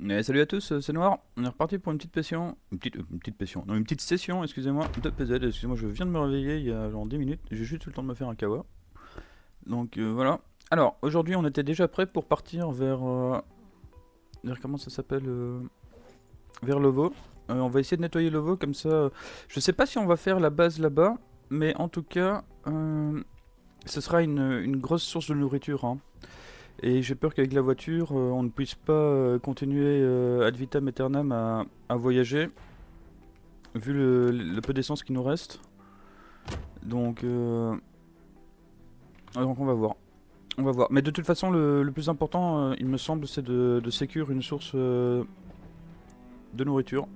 Salut à tous, c'est Noir. On est reparti pour une petite session, excusez-moi, de PZ. Excusez-moi, je viens de me réveiller il y a genre 10 minutes. J'ai juste eu le temps de me faire un kawa. Donc voilà. Alors, aujourd'hui, on était déjà prêt pour partir vers comment ça s'appelle vers Lovo. On va essayer de nettoyer Lovo comme ça. Je sais pas si on va faire la base là-bas, mais en tout cas, ce sera une grosse source de nourriture, hein. Et j'ai peur qu'avec la voiture, on ne puisse pas continuer ad vitam aeternam à voyager, vu le peu d'essence qui nous reste. Donc, donc on va voir. On va voir. Mais de toute façon, le plus important, il me semble, c'est de sécure une source de nourriture.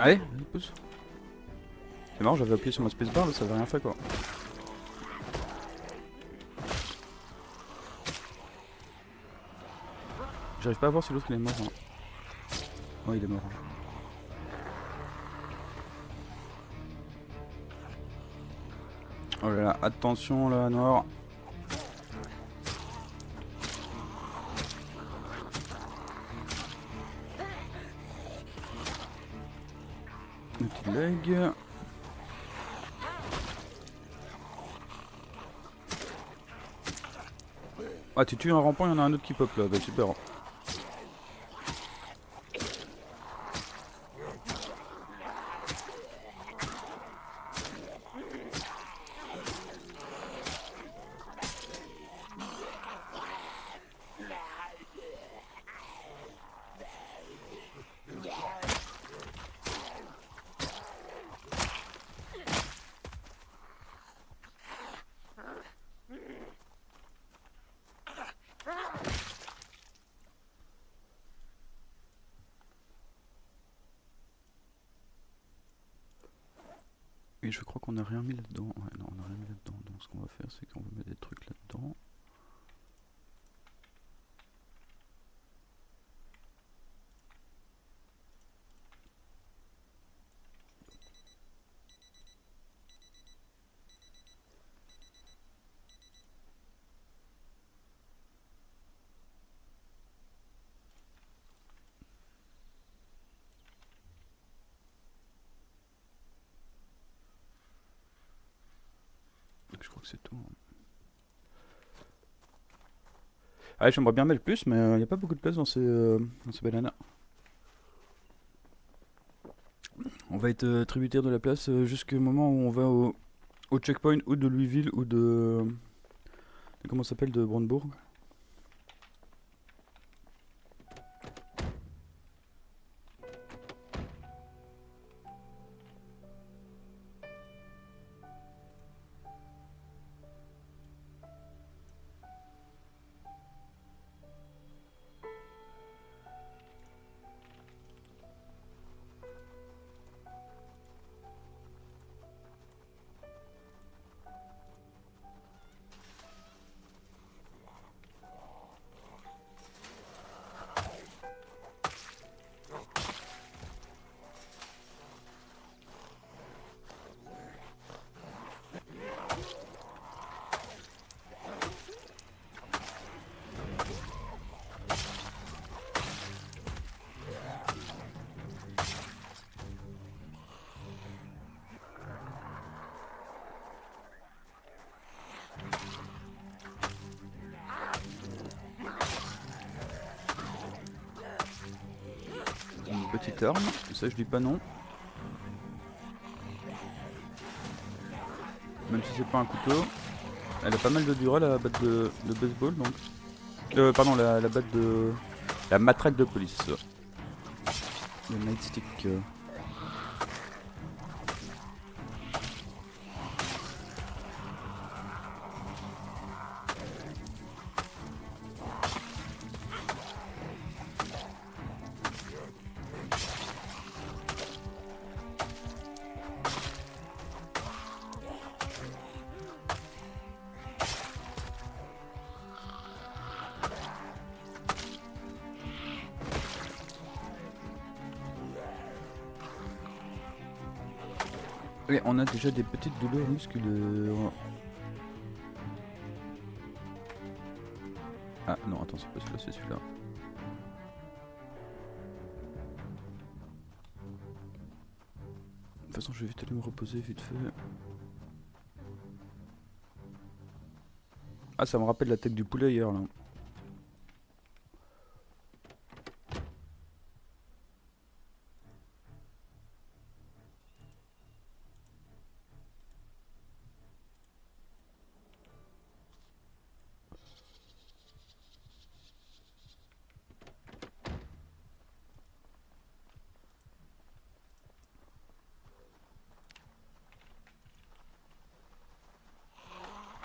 Allez, pousse. C'est marrant, j'avais appuyé sur ma spacebar, là, ça avait rien fait quoi. J'arrive pas à voir si l'autre il est mort, hein. Ouais, il est mort. Oh là là, attention là, Noir. Un petit lag. Ah, tu tues un rampant, il y en a un autre qui pop là, bah super. Et je crois qu'on n'a rien mis là-dedans. Ouais, non, on n'a rien mis là-dedans. Donc ce qu'on va faire, c'est qu'on va mettre des trucs là-dedans. Je crois que c'est tout. Ah, j'aimerais bien mettre plus, mais il n'y a pas beaucoup de place dans ces bananes. On va être tributaire de la place jusqu'au moment où on va au checkpoint ou de Louisville ou comment ça s'appelle, de Brandebourg. Une petite arme, ça je dis pas non. Même si c'est pas un couteau. Elle a pas mal de durée la batte de baseball donc. Pardon, la batte de. La matraque de police. Le nightstick. Et on a déjà des petites douleurs musculaires. Ah non, attends, c'est pas celui-là, c'est celui-là. De toute façon, je vais vite aller me reposer vite fait. Ah, ça me rappelle la tête du poulet hier là.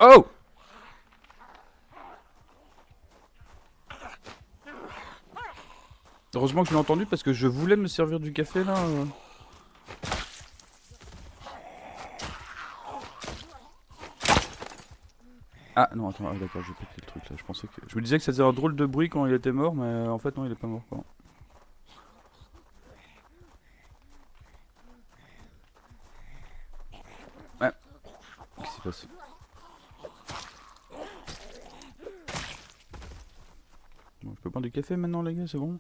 Oh! Heureusement que je l'ai entendu parce que je voulais me servir du café là. Ah non, attends, ah, d'accord, j'ai pété le truc là. Je pensais que. Je me disais que ça faisait un drôle de bruit quand il était mort, mais en fait, non, il est pas mort quoi. Ouais, qu'est-ce qui se passe? Bon, je peux prendre du café maintenant, les gars, c'est bon?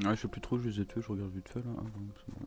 Ouais, je sais plus trop, je les ai tués, je regarde vite fait là. Ah, bon, c'est bon.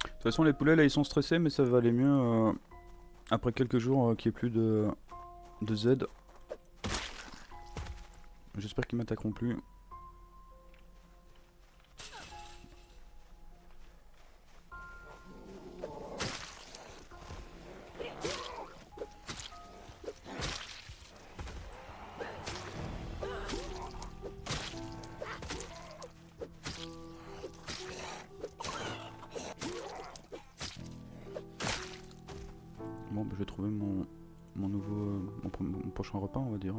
De toute façon, les poulets là ils sont stressés, mais ça va aller mieux après quelques jours qu'il n'y ait plus de Z. J'espère qu'ils m'attaqueront plus. Bon, bah, je vais trouver mon nouveau. Mon prochain repas, on va dire.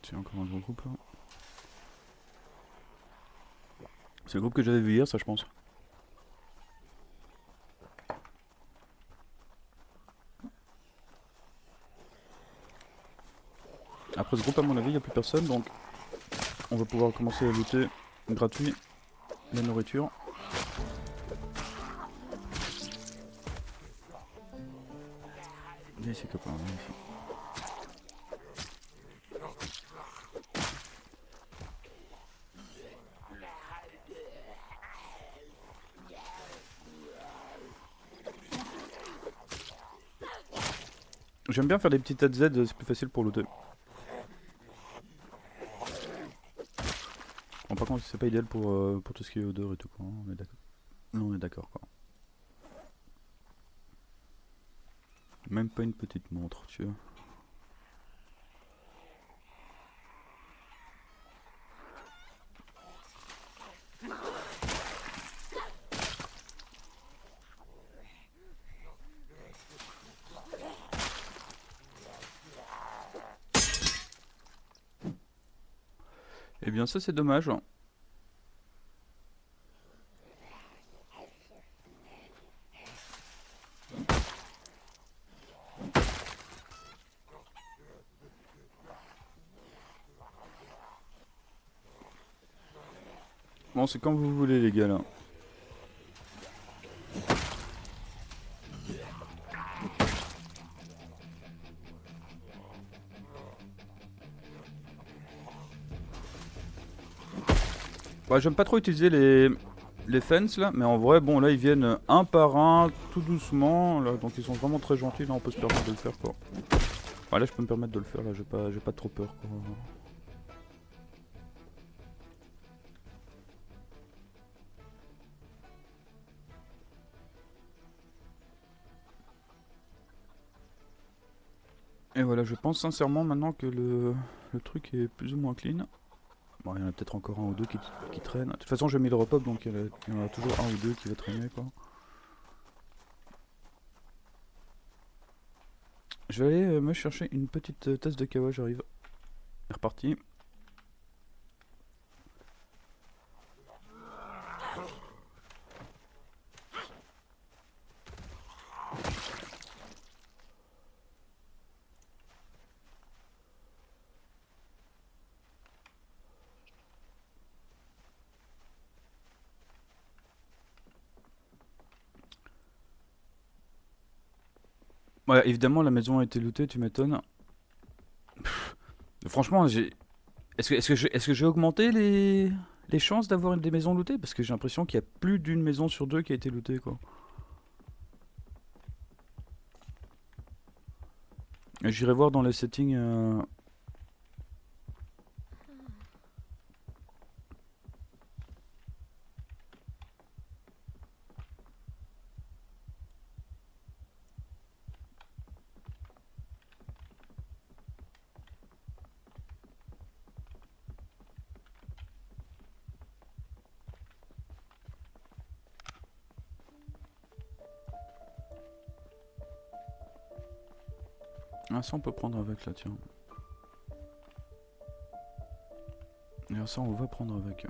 C'est encore un gros groupe là. C'est le groupe que j'avais vu hier, ça je pense. Après ce groupe, à mon avis, il n'y a plus personne, donc on va pouvoir commencer à looter gratuit la nourriture. Viens ici, copain, viens ici. J'aime bien faire des petites Z, c'est plus facile pour looter. Bon, par contre, c'est pas idéal pour tout ce qui est odeur et tout, quoi. On est d'accord. On est d'accord, quoi. Même pas une petite montre, tu vois. Eh bien ça c'est dommage. Bon c'est comme vous voulez les gars là. Bah, j'aime pas trop utiliser les fence là, mais en vrai, bon là ils viennent un par un, tout doucement, là, donc ils sont vraiment très gentils, là on peut se permettre de le faire quoi. Bah, là je peux me permettre de le faire, là j'ai pas trop peur quoi. Et voilà, je pense sincèrement maintenant que le truc est plus ou moins clean. Bon, il y en a peut-être encore un ou deux qui traînent. De toute façon, j'ai mis le repop, donc il y en a toujours un ou deux qui va traîner, quoi. Je vais aller me chercher une petite tasse de kawa, j'arrive. C'est reparti. Ouais, évidemment, la maison a été lootée, tu m'étonnes. Franchement, j'ai. Est-ce que j'ai augmenté les chances d'avoir des maisons lootées? Parce que j'ai l'impression qu'il y a plus d'une maison sur deux qui a été lootée, quoi. J'irai voir dans les settings. Ah, ça, on peut prendre avec là, tiens. Et ça, on va prendre avec.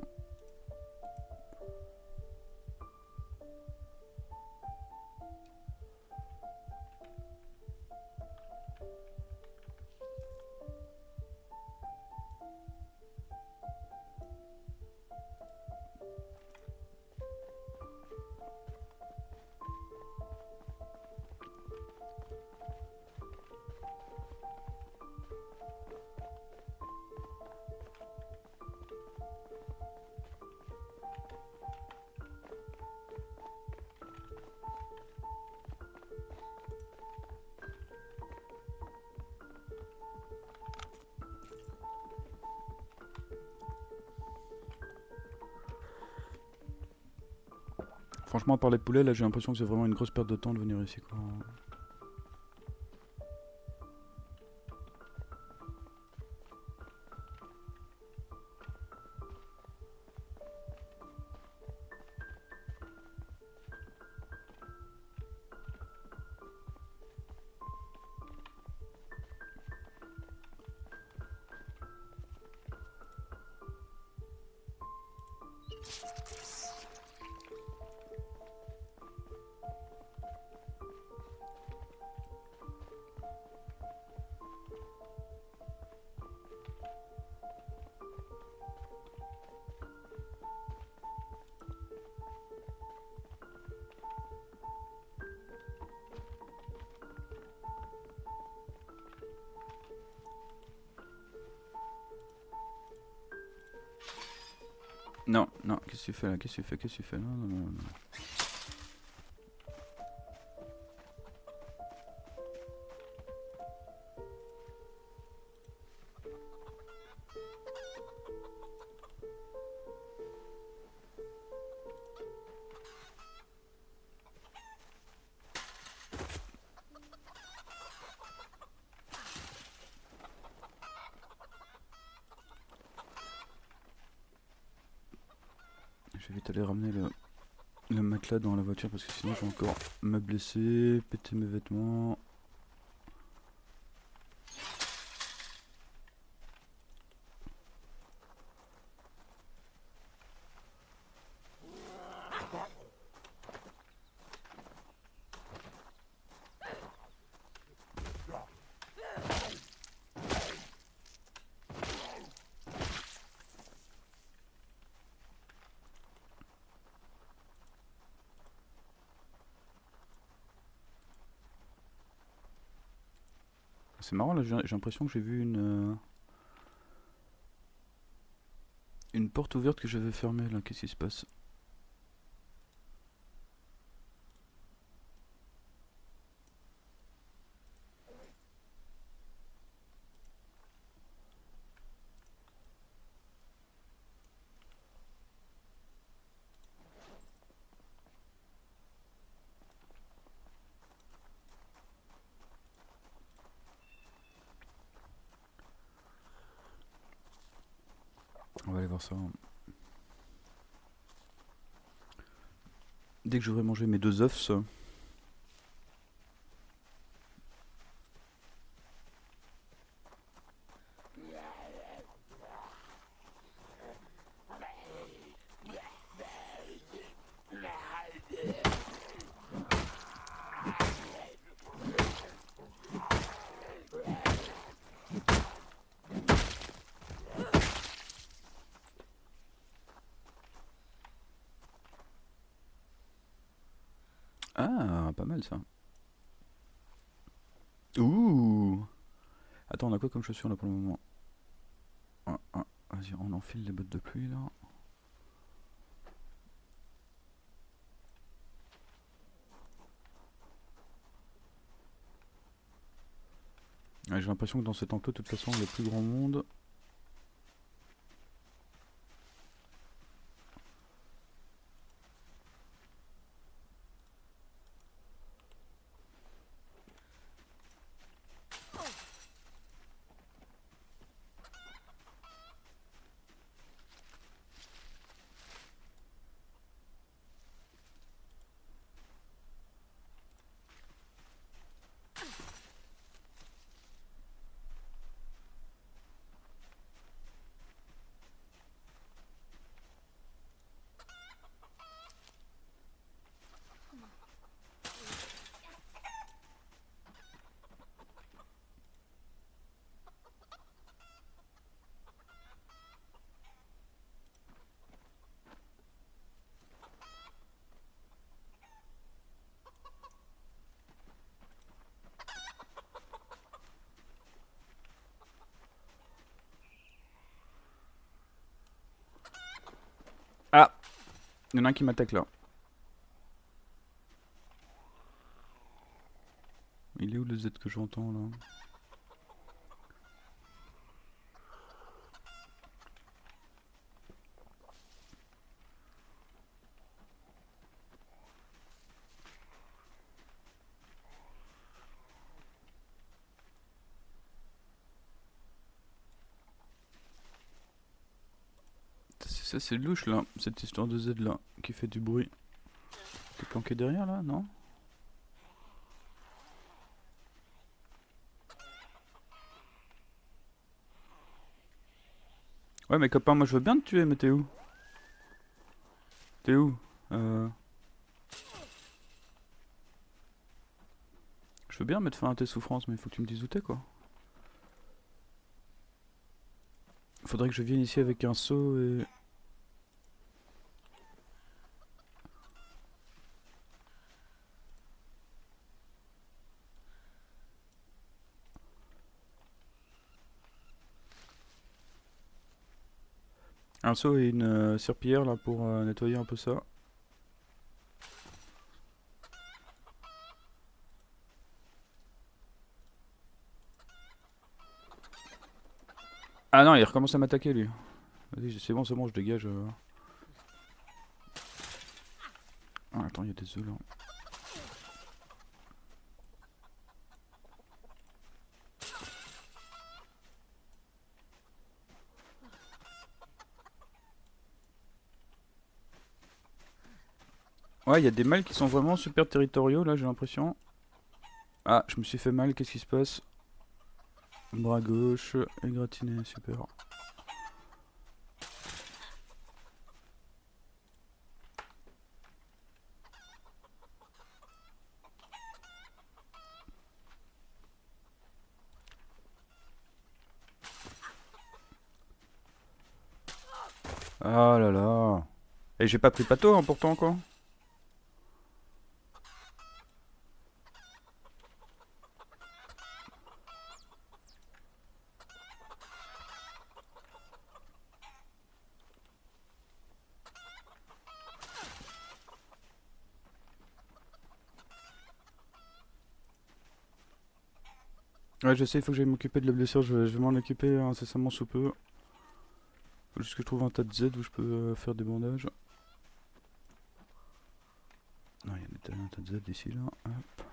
Franchement, par les poulets, là, j'ai l'impression que c'est vraiment une grosse perte de temps de venir ici, quoi. Non, non, qu'est-ce que tu fais là? Qu'est-ce que tu fais? Qu'est-ce que tu fais? Non, non, non, non. vite aller ramener le matelas dans la voiture parce que sinon je vais encore me blesser, péter mes vêtements. C'est marrant là, j'ai l'impression que j'ai vu une porte ouverte que j'avais fermée là, qu'est-ce qui se passe? On va aller voir ça. Dès que j'aurai mangé mes 2 œufs, ça. Ah, pas mal ça. Ouh! Attends, on a quoi comme chaussures là pour le moment? Vas-y, on enfile les bottes de pluie là. Ouais, j'ai l'impression que dans cet enclos, de toute façon, il y a plus grand monde. Ah! Il y en a un qui m'attaque là. Il est où le Z que j'entends là? Ça c'est louche là, cette histoire de Z là, qui fait du bruit. T'es planqué derrière là, non? Ouais mais copain, moi je veux bien te tuer, mais t'es où? T'es où? Je veux bien mettre fin à tes souffrances, mais il faut que tu me dises où t'es quoi. Faudrait que je vienne ici avec un seau et... Un seau et une serpillière là pour nettoyer un peu ça. Ah non, il recommence à m'attaquer lui. Vas-y, c'est bon, je dégage. Ah, attends, il y a des œufs là. Ouais, il y a des mâles qui sont vraiment super territoriaux là, j'ai l'impression. Ah, je me suis fait mal, qu'est-ce qui se passe? Bras gauche, égratigné, super. Ah là là. Et j'ai pas pris pato hein, pourtant quoi. Ouais, je sais, il faut que j'aille m'occuper de la blessure, je vais m'en occuper incessamment sous peu. Faut juste que je trouve un tas de Z où je peux faire des bandages. Non, il y a un tas de Z ici là. Hop.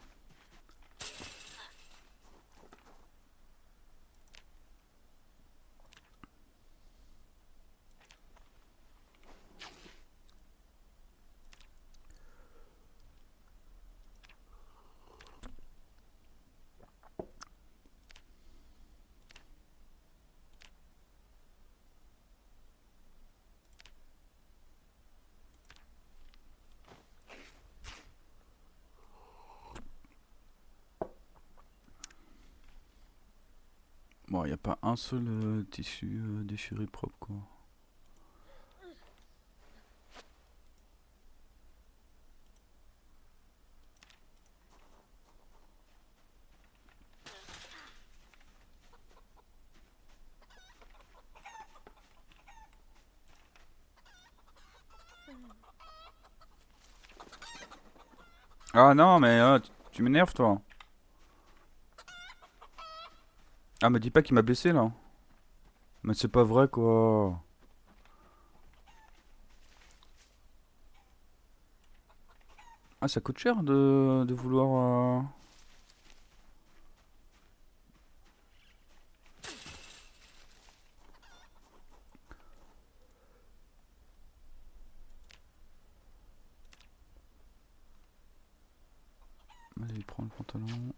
Bon, il n'y a pas un seul tissu déchiré propre quoi. Ah non, mais tu m'énerves toi. Ah, me dis pas qu'il m'a blessé là. Mais c'est pas vrai quoi. Ah, ça coûte cher de vouloir. Allez, prends le pantalon.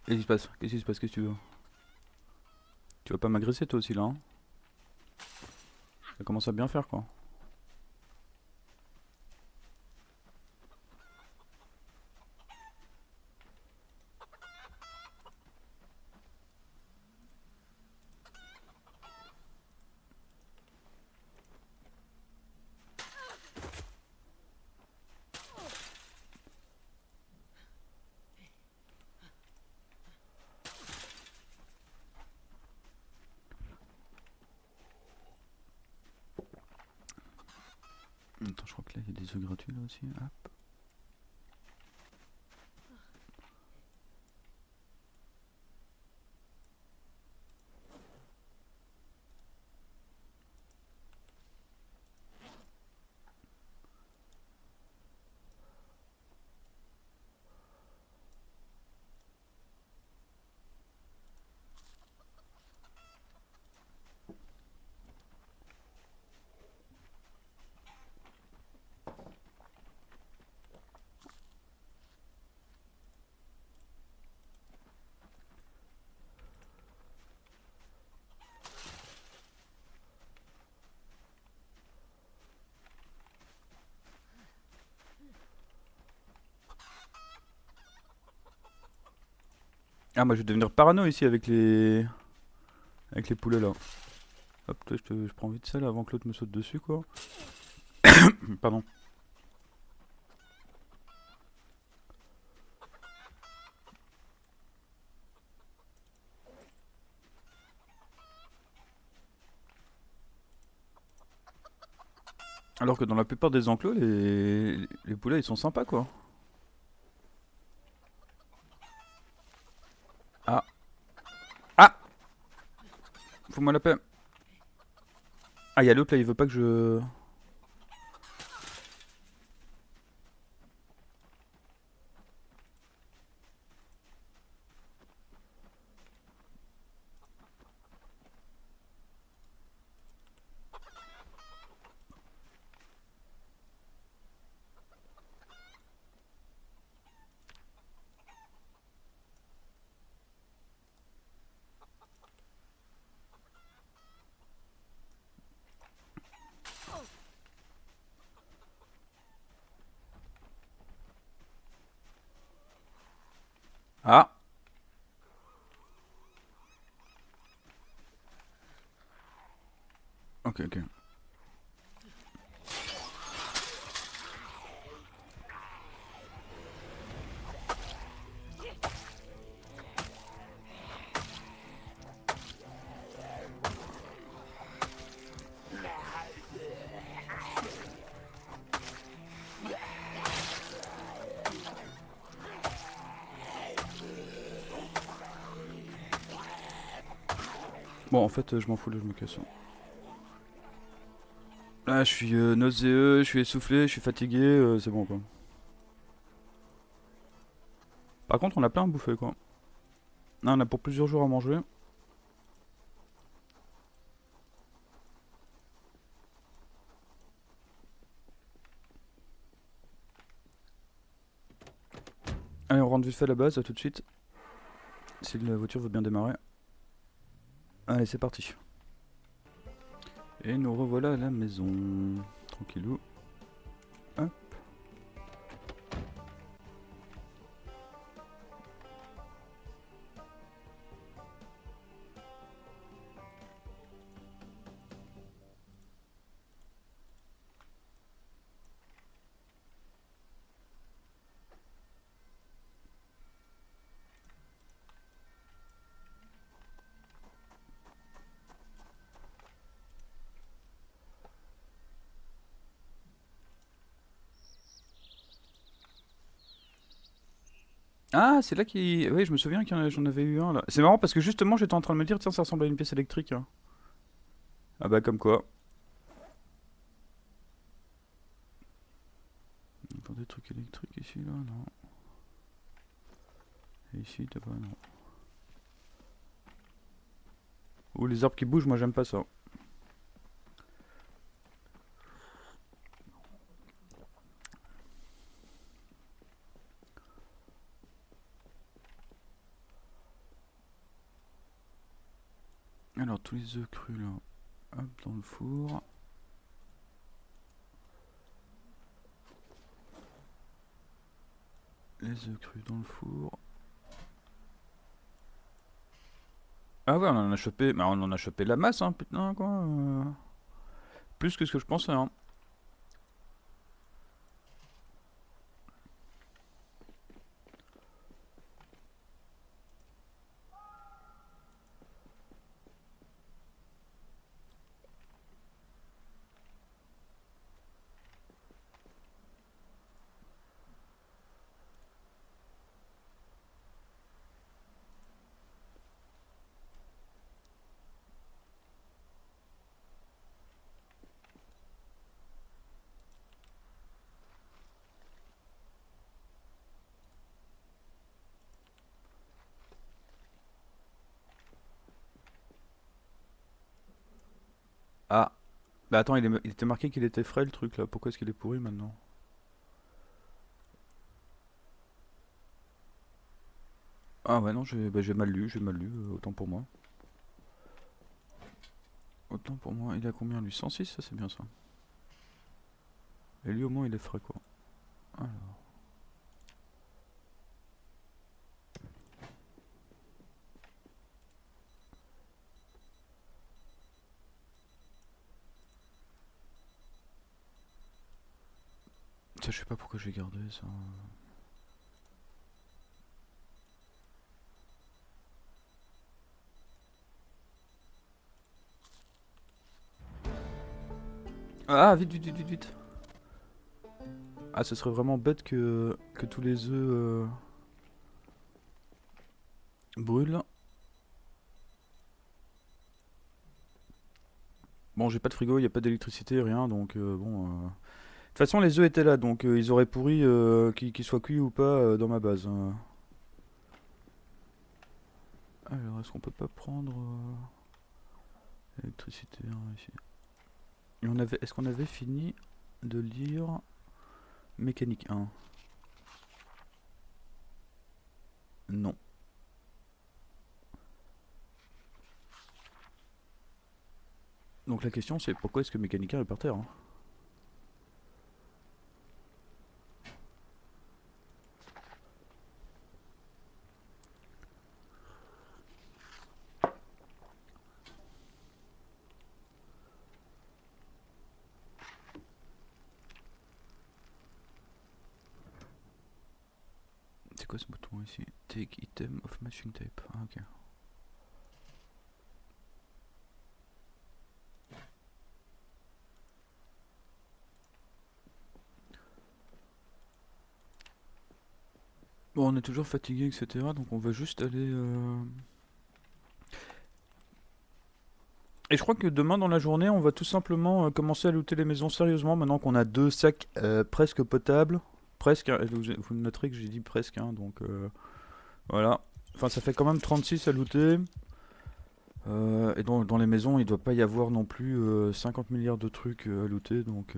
Qu'est-ce qui se passe? Qu'est-ce qui se passe? Qu'est-ce que tu veux? Tu vas pas m'agresser toi aussi là hein? Ça commence à bien faire quoi. Attends, je crois que là il y a des œufs gratuits là aussi. Hop. Ah, moi je vais devenir parano ici avec les poulets là. Hop, toi, je prends vite ça là avant que l'autre me saute dessus quoi. Pardon. Alors que dans la plupart des enclos, les poulets ils sont sympas quoi. Ah. Ah. Faut-moi la paix. Ah, y'a l'autre là, il veut pas que je... Ah. Ok, ok. Bon, en fait, je m'en fous là, je me casse. Là, je suis nauséeux, je suis essoufflé, je suis fatigué, c'est bon quoi. Par contre, on a plein à bouffer quoi. Là, on a pour plusieurs jours à manger. Allez, on rentre vite fait à la base, à tout de suite. Si la voiture veut bien démarrer. Allez, c'est parti. Et nous revoilà à la maison. Tranquillou. Hop. Ah, c'est là qui... Oui, je me souviens que j'en avais eu un là. C'est marrant parce que justement, j'étais en train de me dire, tiens, ça ressemble à une pièce électrique, hein. Ah bah, comme quoi. Attends, des trucs électriques ici, là, non. Et ici, t'as pas, non. Ou les arbres qui bougent, moi j'aime pas ça. Alors, tous les œufs crus là, hop, dans le four. Les œufs crus dans le four. Ah ouais, on en a chopé, bah, on en a chopé la masse, hein, putain, quoi. Plus que ce que je pensais, hein. Ah, bah attends, il était marqué qu'il était frais le truc là, pourquoi est-ce qu'il est pourri maintenant? Ah ouais, non, j'ai mal lu, autant pour moi. Autant pour moi, il a combien lui? 106, ça c'est bien ça. Et lui au moins il est frais quoi. Alors, ça je sais pas pourquoi j'ai gardé ça. Ah, vite, vite, vite, vite, vite. Ah, ce serait vraiment bête que tous les œufs brûlent. Bon, j'ai pas de frigo, y a pas d'électricité, rien, donc bon. De toute façon, les œufs étaient là, donc ils auraient pourri qu'ils soient cuits ou pas dans ma base. Alors, est-ce qu'on peut pas prendre l'électricité ici? Et est-ce qu'on avait fini de lire mécanique 1? Non. Donc la question c'est pourquoi est-ce que mécanique 1 est par terre, hein? C'est quoi ce bouton ici? Take item of machine tape. Ah, ok. Bon, on est toujours fatigué, etc. Donc on va juste aller. Et je crois que demain dans la journée, on va tout simplement commencer à looter les maisons sérieusement. Maintenant qu'on a deux sacs presque potables. Presque, hein, vous noterez que j'ai dit presque, hein, donc voilà. Enfin, ça fait quand même 36 à looter. Et dans les maisons, il doit pas y avoir non plus 50 milliards de trucs à looter. Donc,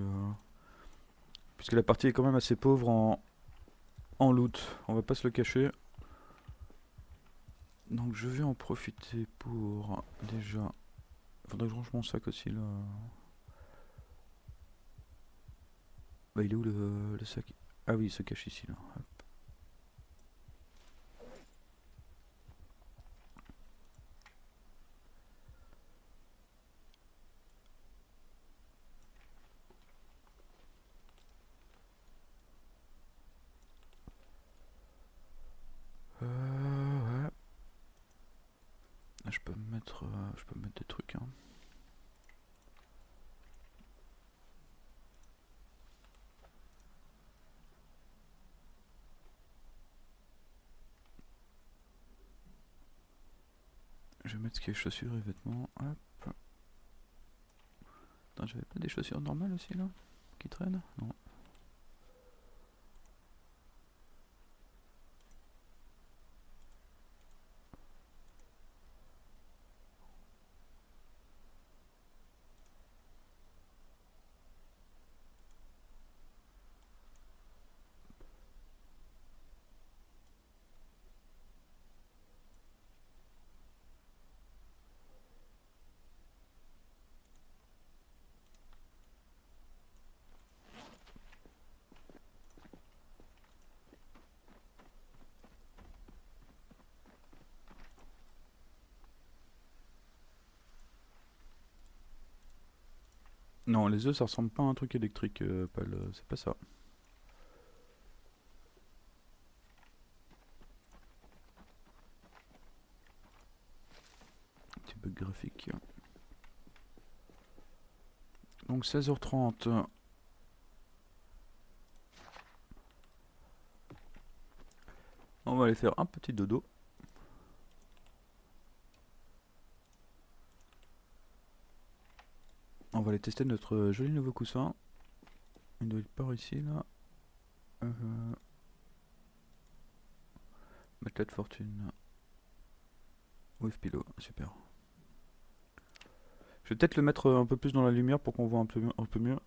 puisque la partie est quand même assez pauvre en loot. On va pas se le cacher. Donc je vais en profiter pour déjà. Faudrait que je range mon sac aussi là. Bah il est où le sac? Ah oui, il se cache ici là. Hop. Ouais. Ah, je peux mettre des trucs, hein. Je vais mettre ce qui est chaussures et vêtements. Hop. Attends, j'avais pas des chaussures normales aussi là qui traînent? Non. Non, les œufs ça ressemble pas à un truc électrique, c'est pas ça. Petit bug graphique. Donc 16h30. On va aller faire un petit dodo. On va aller tester notre joli nouveau coussin. Il doit être par ici là. Matelas de fortune. With pillow, super. Je vais peut-être le mettre un peu plus dans la lumière pour qu'on voit un peu mieux.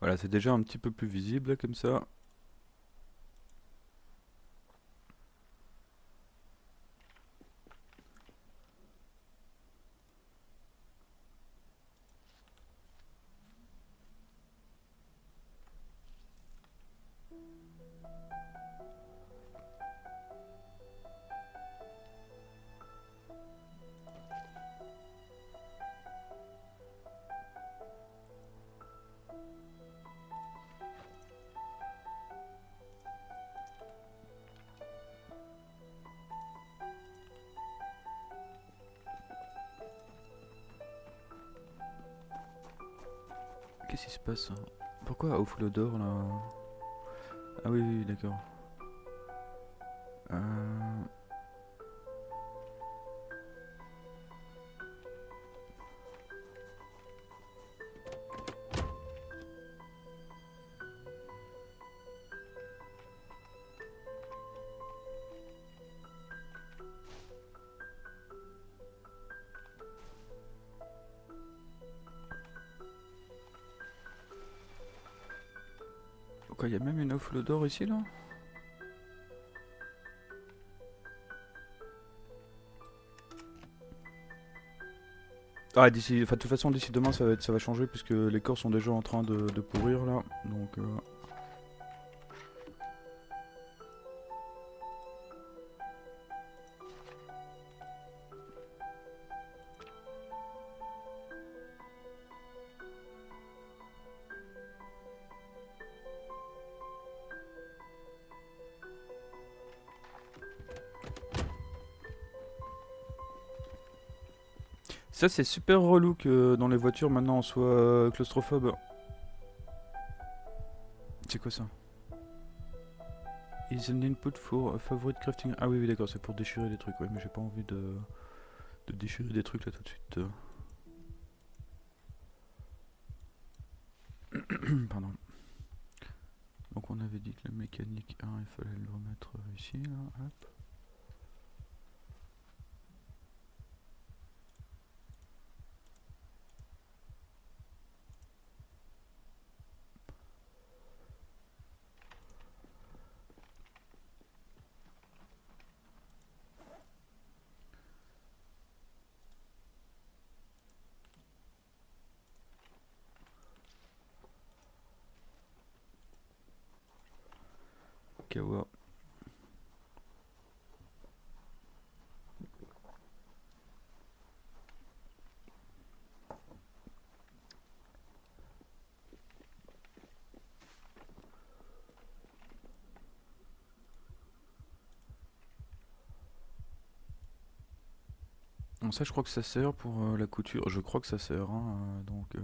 Voilà, c'est déjà un petit peu plus visible comme ça. Qu'est-ce qui se passe? Pourquoi off l'odeur là? Ah oui, oui, d'accord. Euh... Quoi, il y a même une off l'odeur ici là? Ah, d'ici, enfin, de toute façon, d'ici demain, ça va changer puisque les corps sont déjà en train de pourrir là. Donc, ça, c'est super relou que dans les voitures maintenant on soit claustrophobe. C'est quoi ça? Is an input for a favorite crafting. Ah oui, oui, d'accord, c'est pour déchirer des trucs, ouais, mais j'ai pas envie de déchirer des trucs là tout de suite. Pardon. Donc on avait dit que la mécanique 1, il fallait le remettre ici, là, hop. Kawa. Bon, ça, je crois que ça sert pour la couture. Je crois que ça sert, hein, donc... Euh,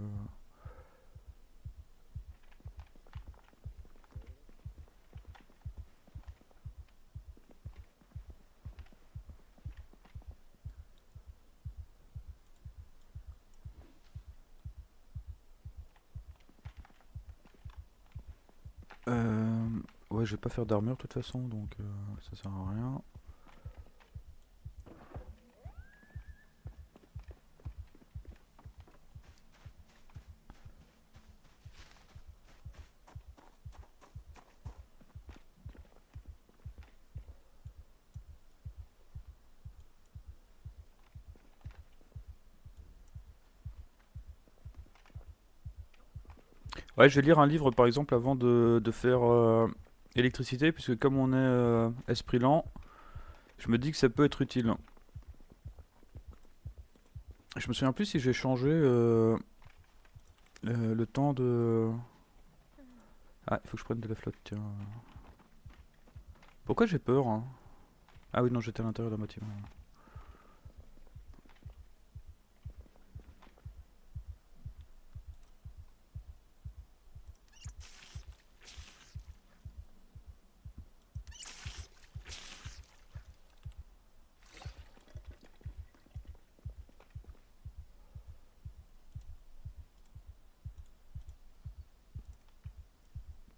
ouais, je vais pas faire d'armure de toute façon, donc ça sert à rien. Ouais, je vais lire un livre par exemple avant de faire électricité, puisque comme on est esprit lent, je me dis que ça peut être utile. Je me souviens plus si j'ai changé le temps de... Ah, il faut que je prenne de la flotte, tiens. Pourquoi j'ai peur, hein? Ah oui, non, j'étais à l'intérieur d'un bâtiment.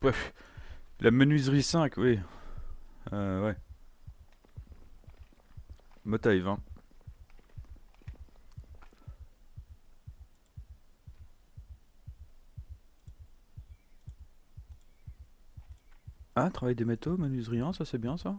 Ouais, la menuiserie 5, oui. Ouais. Motive, hein. Ah, travail des métaux, menuiserie 1, ça c'est bien ça.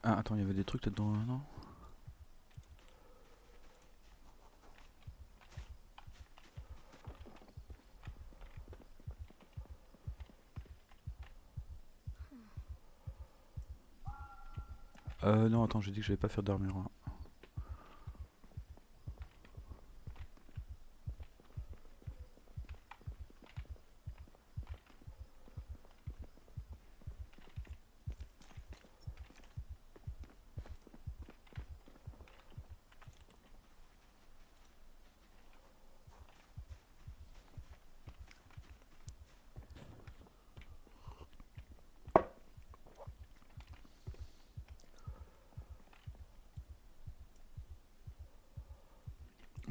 Ah, attends, il y avait des trucs là-dedans, non? Non, attends, j'ai dit que j'allais pas faire d'armure, hein.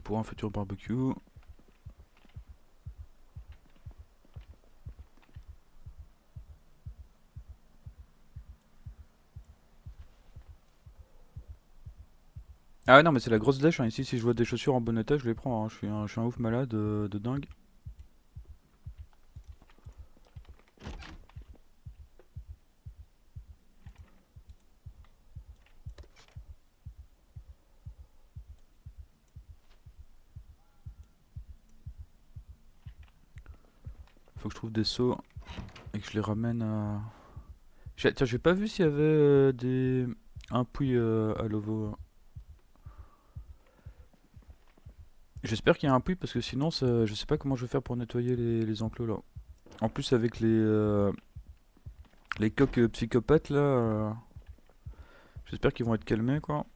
Pour un futur barbecue. Ah ouais, non, mais c'est la grosse dèche, hein. Ici, si je vois des chaussures en bon état, je les prends, hein. Je suis un ouf malade de dingue. Faut que je trouve des seaux et que je les ramène à... Tiens, j'ai pas vu s'il y avait un puits à Lovo. J'espère qu'il y a un puits parce que sinon, je sais pas comment je vais faire pour nettoyer les enclos là. En plus, avec les coqs psychopathes là, j'espère qu'ils vont être calmés quoi.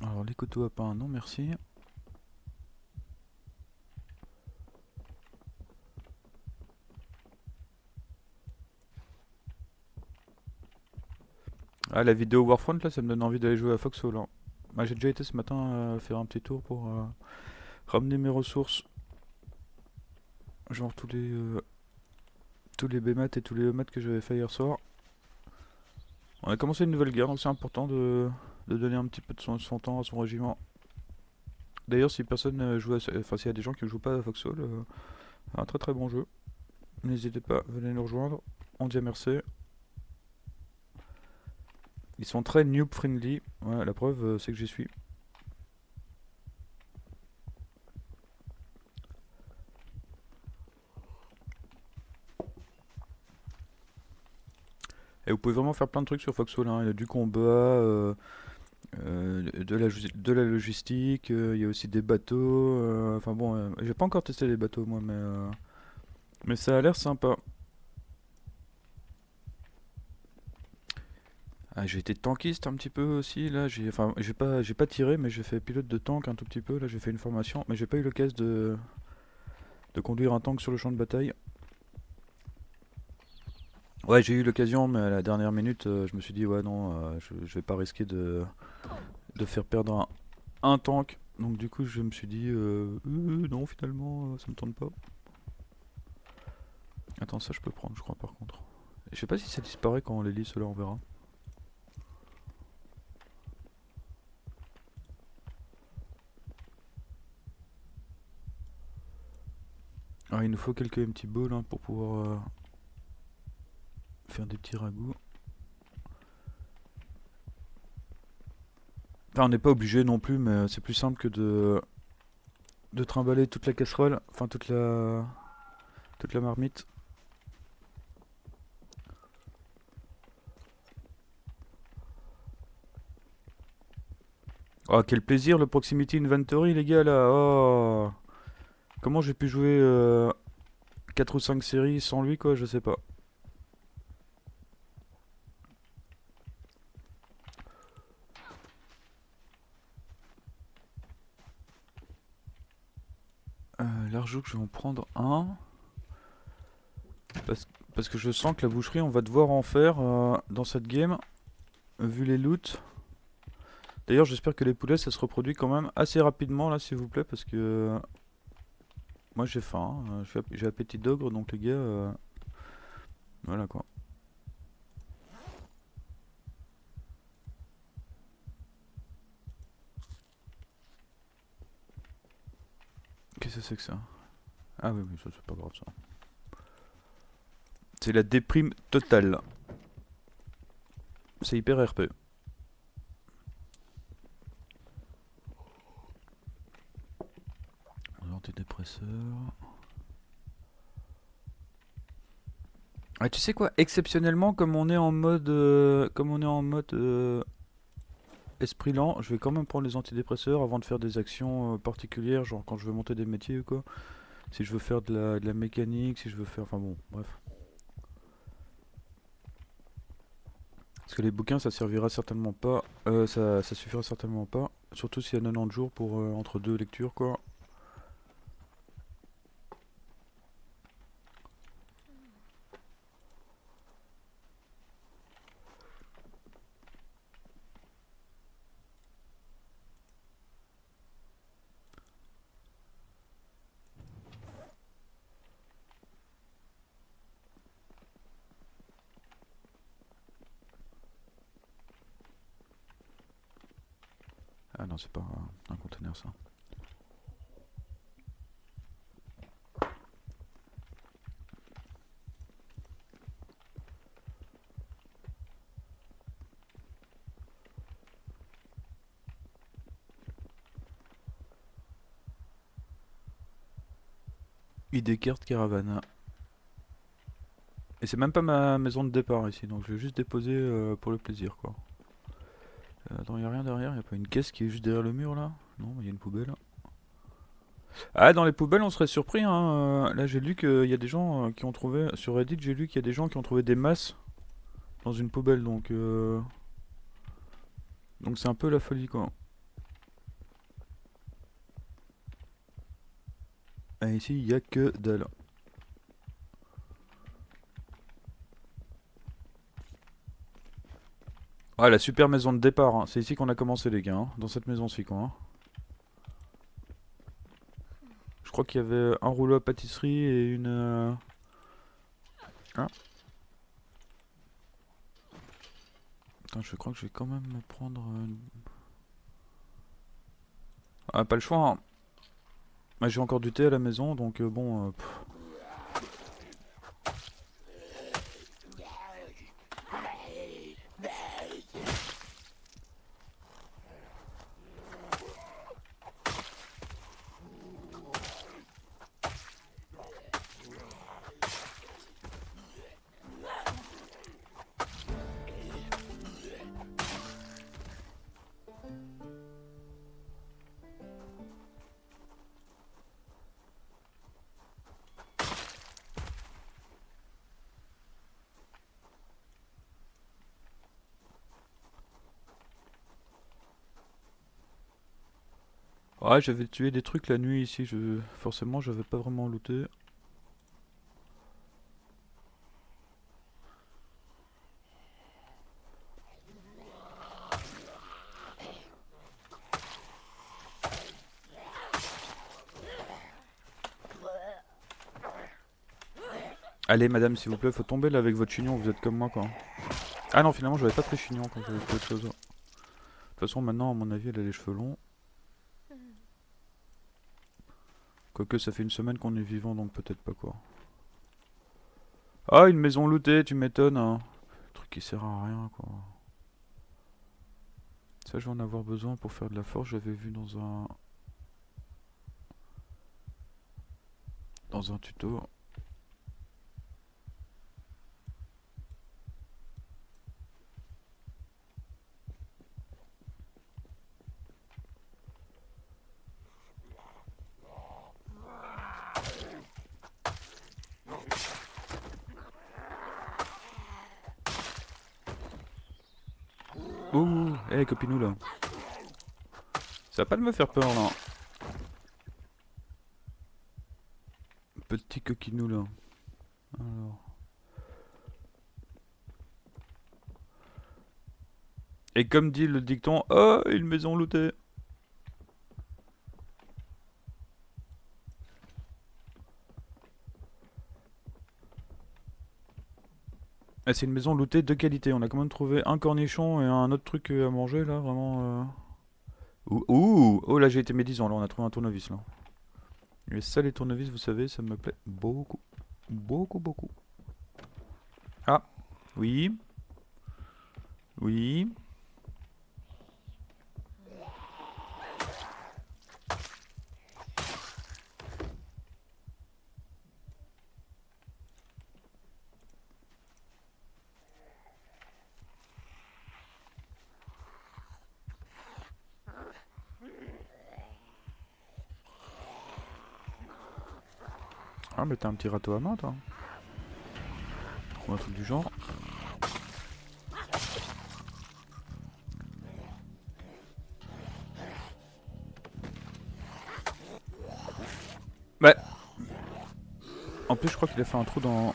Alors, les couteaux à pain, non merci. Ah, la vidéo Warfront là, ça me donne envie d'aller jouer à Foxhole, hein. J'ai déjà été ce matin faire un petit tour pour ramener mes ressources. Genre tous les B-Mat et tous les E-Mat que j'avais fait hier soir. On a commencé une nouvelle guerre, donc c'est important de donner un petit peu de son temps à son régiment. D'ailleurs, si personne joue enfin s'il y a des gens qui ne jouent pas à Foxhole, un très très bon jeu. N'hésitez pas, venez nous rejoindre. On dit merci. Ils sont très noob friendly. Ouais, la preuve, c'est que j'y suis. Et vous pouvez vraiment faire plein de trucs sur Foxhole, hein. Il y a du combat, de la logistique, il y a aussi des bateaux. Enfin bon, j'ai pas encore testé les bateaux moi, mais ça a l'air sympa. Ah, j'ai été tankiste un petit peu aussi là. Enfin, j'ai pas tiré, mais j'ai fait pilote de tank un tout petit peu. Là, j'ai fait une formation, mais j'ai pas eu l'occasion de conduire un tank sur le champ de bataille. Ouais, j'ai eu l'occasion, mais à la dernière minute, je me suis dit ouais non, je vais pas risquer de faire perdre un tank. Donc du coup, je me suis dit non, finalement, ça me tente pas. Attends, ça je peux prendre, je crois par contre. Je sais pas si ça disparaît quand on les lit, cela on verra. Alors, il nous faut quelques petits balls hein, pour pouvoir faire des petits ragoûts. Enfin, on n'est pas obligé non plus, mais c'est plus simple que de trimballer toute la casserole, enfin toute la marmite. Oh, quel plaisir le Proximity Inventory, les gars, là. Oh. Comment j'ai pu jouer 4 ou 5 séries sans lui, quoi, je sais pas. L'argent que je vais en prendre un. Parce, parce que je sens que la boucherie, on va devoir en faire dans cette game, vu les loots. D'ailleurs, j'espère que les poulets, ça se reproduit quand même assez rapidement, là, s'il vous plaît, parce que moi j'ai faim, hein, j'ai appétit d'ogre, donc les gars, voilà quoi. Qu'est-ce que c'est que ça? Ah oui, oui, ça c'est pas grave ça. C'est la déprime totale. C'est hyper RP. Ah, tu sais quoi? Exceptionnellement, comme on est en mode esprit lent, je vais quand même prendre les antidépresseurs avant de faire des actions particulières, genre quand je veux monter des métiers ou quoi. Si je veux faire de la mécanique, si je veux faire... Enfin bon, bref. Parce que les bouquins, ça servira certainement pas. Ça suffira certainement pas. Surtout s'il y a 90 jours pour entre deux lectures, quoi. Ah non, c'est pas un conteneur, ça. ID carte caravane. Et c'est même pas ma maison de départ ici, donc je vais juste déposer pour le plaisir, quoi. Attends, y'a rien derrière? Y'a pas une caisse qui est juste derrière le mur là? Non, il y a une poubelle. Ah, dans les poubelles, on serait surpris, hein. Là, j'ai lu qu'il y a des gens qui ont trouvé. Sur Reddit, j'ai lu qu'il y a des gens qui ont trouvé des masses dans une poubelle, donc c'est un peu la folie, quoi. Et ici, il y a que dalle. Ah, la super maison de départ, hein. C'est ici qu'on a commencé, les gars, hein. Dans cette maison-ci, quoi, hein. Je crois qu'il y avait un rouleau à pâtisserie et une. Ah. Attends, je crois que je vais quand même me prendre. Ah, pas le choix, hein. Ah, j'ai encore du thé à la maison, donc bon. Ouais, j'avais tué des trucs la nuit ici. Forcément, j'avais pas vraiment looté. Allez, madame, s'il vous plaît, faut tomber là avec votre chignon. Vous êtes comme moi, quoi. Ah non, finalement, j'avais pas très chignon quand j'avais fait autre chose. De toute façon, maintenant, à mon avis, elle a les cheveux longs. Quoique, ça fait une semaine qu'on est vivant, donc peut-être pas, quoi. Ah, une maison lootée, tu m'étonnes, hein. Truc qui sert à rien, quoi. Ça, je vais en avoir besoin pour faire de la forge. J'avais vu dans un tuto. Ouh, hé, copinou, là. Ça va pas de me faire peur, là. Petit coquinou, là. Alors. Et comme dit le dicton, oh, une maison lootée. Ah, c'est une maison lootée de qualité. On a quand même trouvé un cornichon et un autre truc à manger là, vraiment. Ouh, oh là j'ai été médisant, là on a trouvé un tournevis là. Et ça les tournevis, vous savez, ça me plaît beaucoup. Beaucoup, beaucoup. Ah, oui, oui. Ah mais t'as un petit râteau à main toi. Ou un truc du genre. Ouais. En plus je crois qu'il a fait un trou dans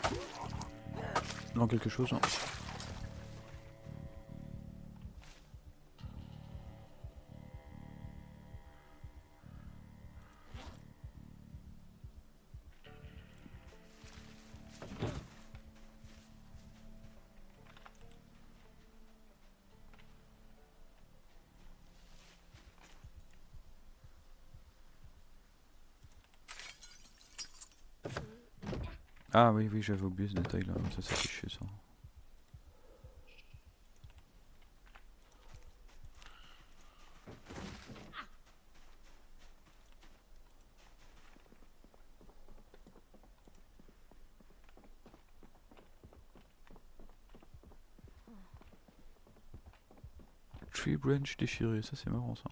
quelque chose. Ah oui oui j'avais oublié ce détail là, ça fait chier ça. Tree branch déchiré, ça c'est marrant ça.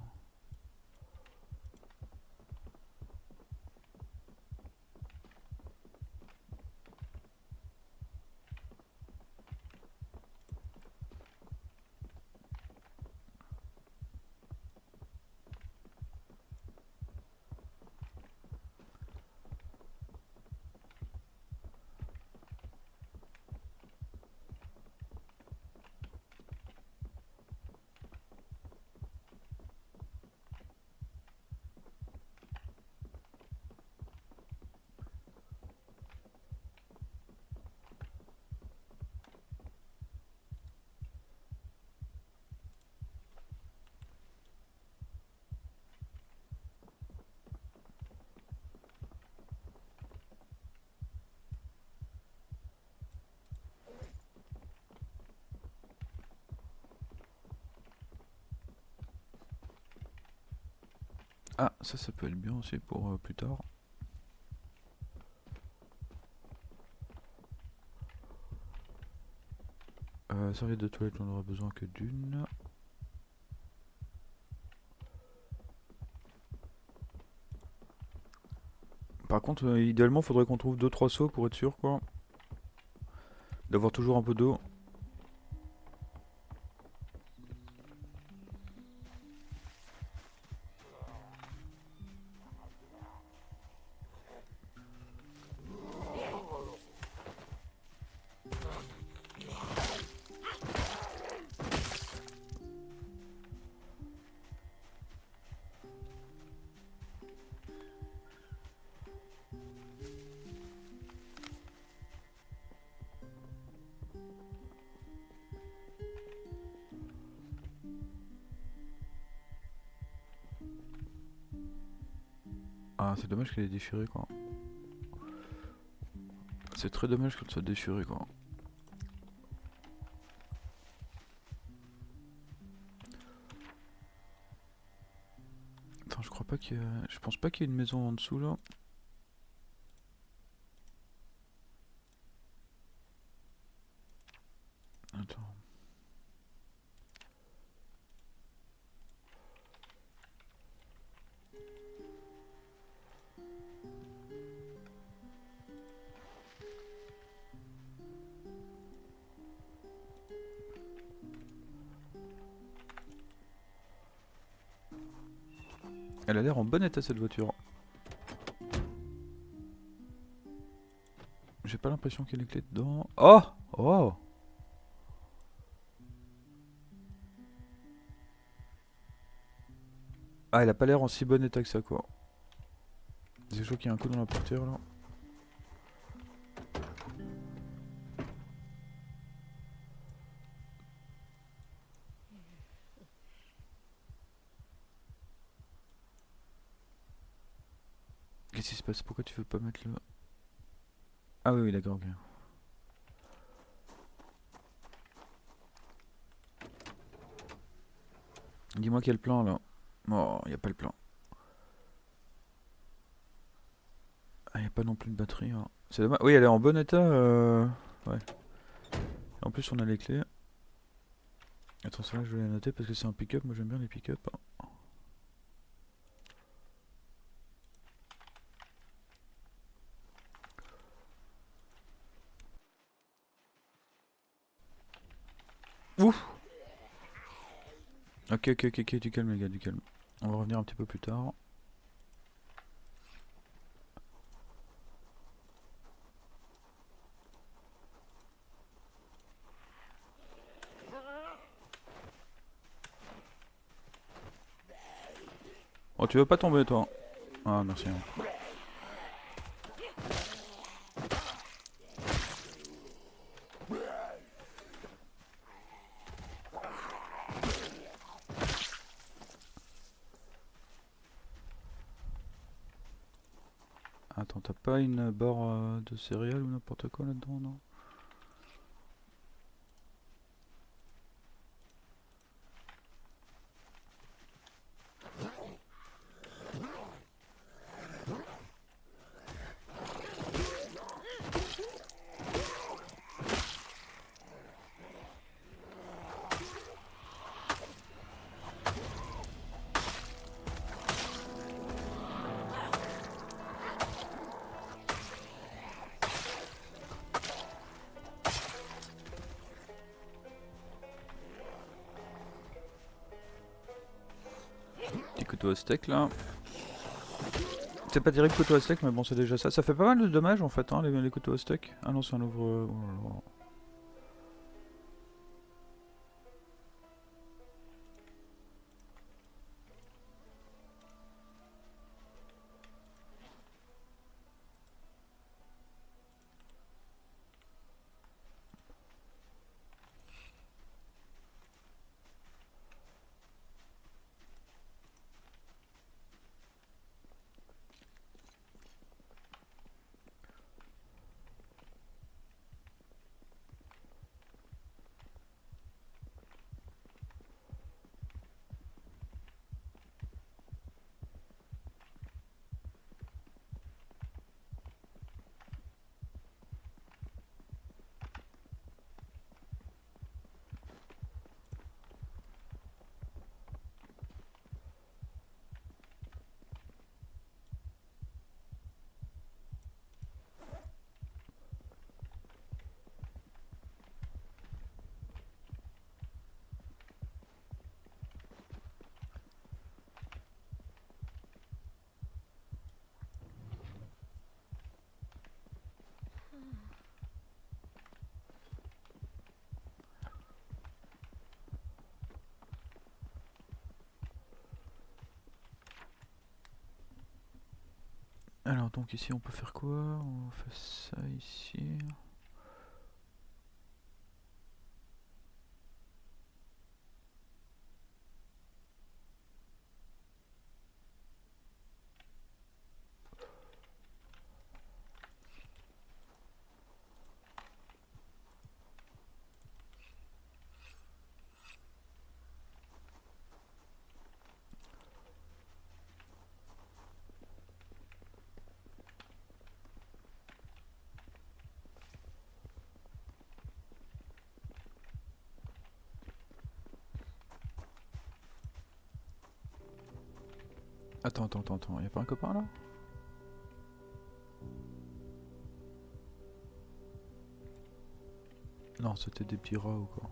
Ah ça peut être bien aussi pour plus tard. Serviette de toilette on aura besoin que d'une. Par contre idéalement faudrait qu'on trouve 2-3 seaux pour être sûr quoi. D'avoir toujours un peu d'eau. Ah c'est dommage qu'elle ait déchiré quoi. C'est très dommage qu'elle soit déchirée quoi. Attends je crois pas qu'il y a... Je pense pas qu'il y ait une maison en dessous là. Attends. Elle a l'air en bon état cette voiture. J'ai pas l'impression qu'il y ait les clés dedans. Oh oh. Ah elle a pas l'air en si bon état que ça quoi. C'est chaud qu'il y a un coup dans la portière là. Qu'est-ce qui se passe? Pourquoi tu veux pas mettre le... Ah oui oui d'accord ok. Dis-moi quel plan là. Oh y a pas le plan. Ah y a pas non plus de batterie hein. C'est dommage. Oui elle est en bon état ouais. En plus on a les clés. Attends ça là je vais les noter parce que c'est un pick-up. Moi j'aime bien les pick-up. Ouf. Ok, ok, ok, ok, du calme les gars, du calme. On va revenir un petit peu plus tard. Oh, tu veux pas tomber toi? Ah, merci. Hein. Attends, t'as pas une barre de céréales ou n'importe quoi là-dedans, non? Petit couteau à steak là. C'est pas terrible couteau à steak, mais bon, c'est déjà ça. Ça fait pas mal de dommages en fait, hein, les couteaux à steak. Ah non, c'est un ouvre. Oh là là. Alors donc ici on peut faire quoi? On fait ça ici. Attends, y'a pas un copain là? Non, c'était des petits rats ou quoi?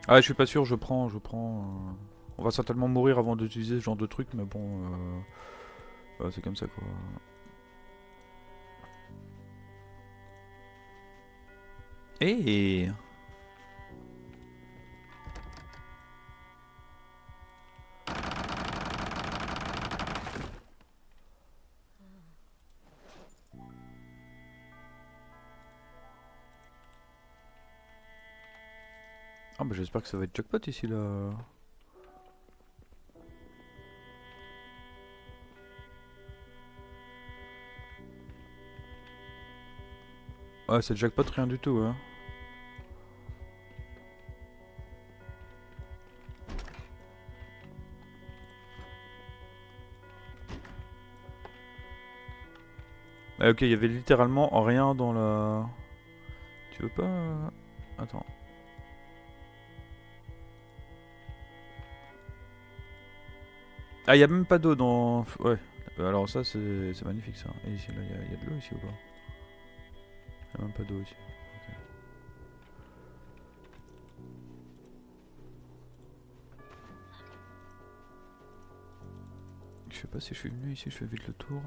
Ah, je suis pas sûr, je prends. On va certainement mourir avant d'utiliser ce genre de truc, mais bon, ouais, c'est comme ça quoi. Eh Ah bah j'espère que ça va être jackpot ici là. Ouais, c'est jackpot rien du tout, hein. Ah, ok, il y avait littéralement rien dans la... Tu veux pas... Attends. Ah, y a même pas d'eau dans... Ouais. Alors ça, c'est magnifique, ça. Et ici, là, y a de l'eau ici ou pas? Y a même pas d'eau ici. Ok. Je sais pas si je suis venu ici, je fais vite le tour.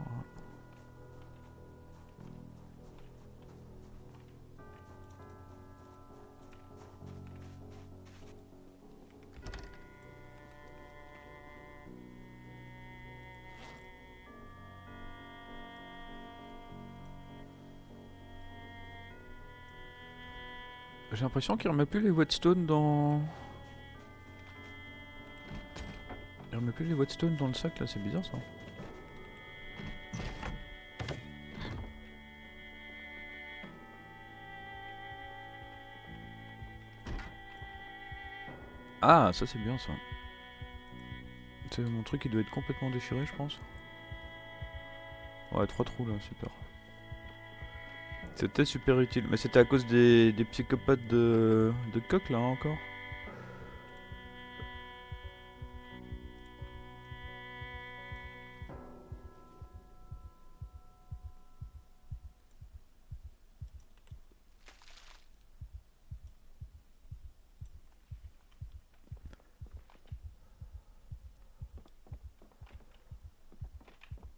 J'ai l'impression qu'il remet plus les whetstones dans... Il remet plus les whetstones dans le sac là, c'est bizarre ça. Ah, ça c'est bien ça. C'est mon truc qui doit être complètement déchiré, je pense. Ouais, 3 trous là, super. C'était super utile, mais c'était à cause des psychopathes de coq là encore.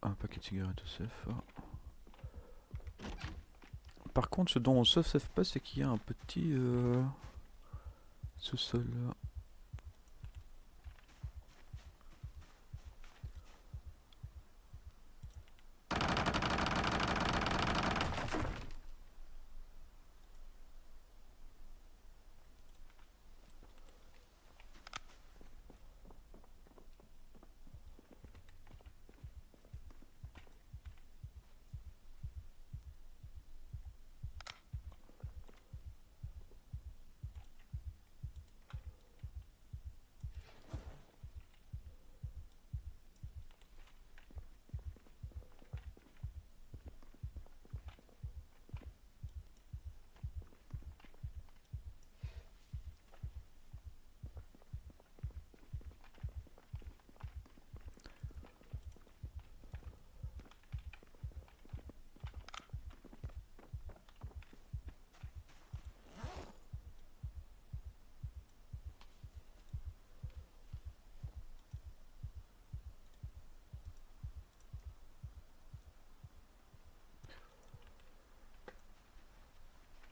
Un paquet de cigarettes au CF. Par contre, ce dont on se sait pas, c'est qu'il y a un petit sous-sol là.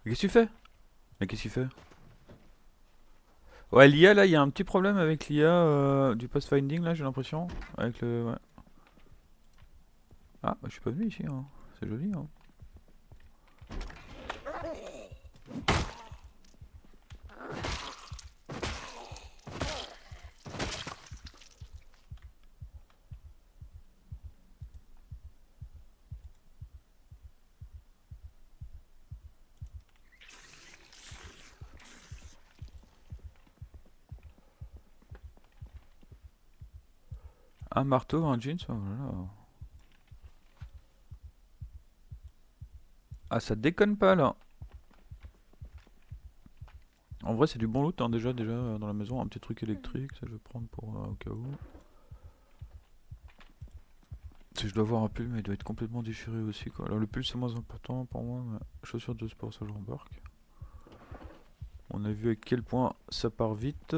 Qu'est-ce que tu fais? Mais qu'est-ce qu'il fait? Ouais, l'IA là, il y a un petit problème avec l'IA du post-finding là, j'ai l'impression. Avec le. Ouais. Ah, bah, je suis pas venu ici, hein. C'est joli, hein. Un marteau, un jeans, oh là là. Ah, ça déconne pas là. En vrai, c'est du bon loot, hein, déjà dans la maison, un petit truc électrique, ça je vais prendre pour au cas où. Si je dois avoir un pull, mais il doit être complètement déchiré aussi quoi. Alors le pull c'est moins important pour moi, mais chaussures de sport ça je rembarque. On a vu à quel point ça part vite.